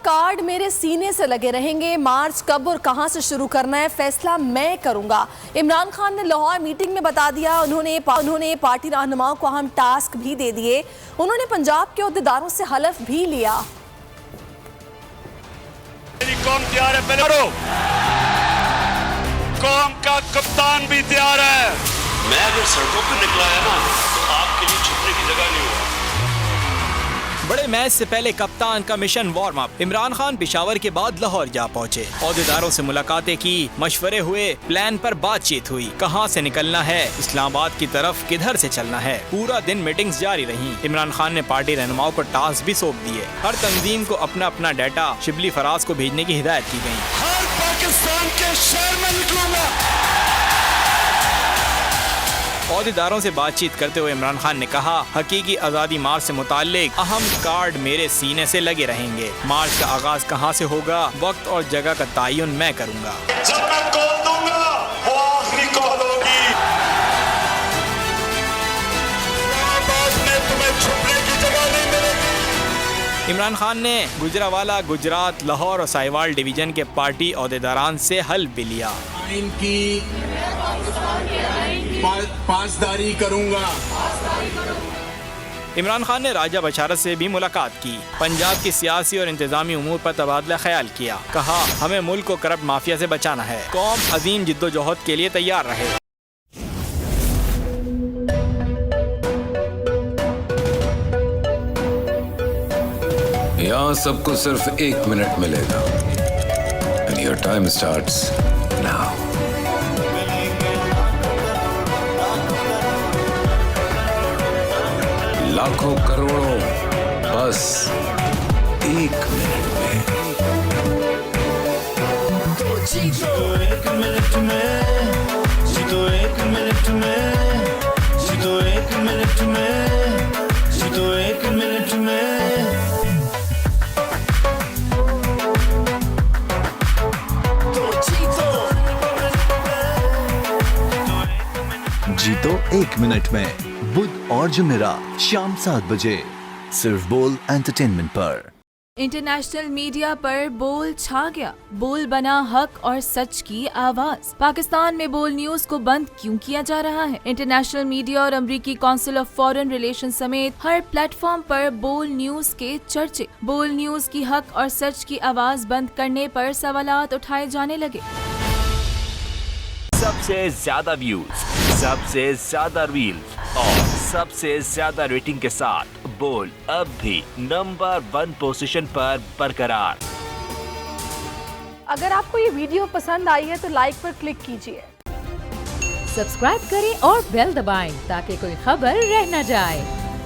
Card मेरे सीने से लगे रहेंगे। मार्च कब और कहां से शुरू करना है फैसला मैं करूंगा। इमरान खान ने लाहौर मीटिंग में बता दिया। उन्होंने पार्टी रहनुमाओं को अहम टास्क भी दे दिए। उन्होंने पंजाब के ओहदेदारों से हलफ भी लिया। मेरी कौम तैयार है, पहले कौम का कप्तान भी तैयार है। मैं अगर सड़कों पर निकला है ना तो आपके लिए छुपने की जगह नहीं हुआ। बड़े मैच से पहले कप्तान का mission warm up. Imran Khan Peshawar के बाद लाहौर जा पहुंचे। ओहदेदारों से मुलाकातें की, मशवरे हुए, प्लान पर बातचीत हुई। कहां से निकलना है, इस्लामाबाद की तरफ किधर से चलना है। पूरा दिन मीटिंग्स जारी रहीं। इमरान खान ने पार्टी रहनुमाओं को टास्क भी सौंप दिए। हर तंजीम को अपना अपना डाटा शिबली फराज को भेजने की हिदायत की गयी। हर पाकिस्तान के शहर में निकलूंगा। ओहदेदारों से बातचीत करते हुए इमरान खान ने कहा, हकीकी आज़ादी मार्च से मुताल्लिक अहम कार्ड मेरे सीने से लगे रहेंगे। मार्च का आगाज कहां से होगा, वक्त और जगह का तयन मैं करूंगा। जब मैं कॉल दूंगा वो आखिरी कॉल होगी। तुम्हें छुपने की जगह नहीं मिलेगी। इमरान खान ने गुजरावाला, गुजरात, लाहौर और साहिवाल डिवीजन के पार्टी ओहदेदारान से हल्फ भी लिया। इनकी पासदारी करूंगा। इमरान खान ने राजा बशारत से भी मुलाकात की। पंजाब की सियासी और इंतजामी उमूर पर तबादला ख्याल किया। कहा, हमें मुल्क को करप्ट माफिया से बचाना है। कौम अजीम जिद्दोजहद के लिए तैयार रहे। यहाँ सबको सिर्फ 1 मिनट मिलेगा। And your time starts now. लाखों करोड़ों बस 1 मिनट में। जीतो 1 मिनट में, जीतो 1 मिनट में, जीतो 1 मिनट में, जीतो 1 मिनट में। जीतो 1 मिनट में, बुध और जुमेरात शाम 7 बजे सिर्फ बोल एंटरटेनमेंट पर। इंटरनेशनल मीडिया पर बोल छा गया। बोल बना हक और सच की आवाज। पाकिस्तान में बोल न्यूज को बंद क्यों किया जा रहा है? इंटरनेशनल मीडिया और अमेरिकी काउंसिल ऑफ फॉरेन रिलेशन समेत हर प्लेटफॉर्म पर बोल न्यूज के चर्चे। बोल न्यूज की हक और सच की आवाज बंद करने पर सवालात उठाए जाने लगे। सबसे ज्यादा व्यूज, सबसे ज्यादा रील्स और सबसे ज्यादा रेटिंग के साथ बोल अब भी नंबर 1 पोजीशन पर बरकरार। अगर आपको ये वीडियो पसंद आई है तो लाइक पर क्लिक कीजिए। सब्सक्राइब करें और बेल दबाएं ताकि कोई खबर रह न जाए।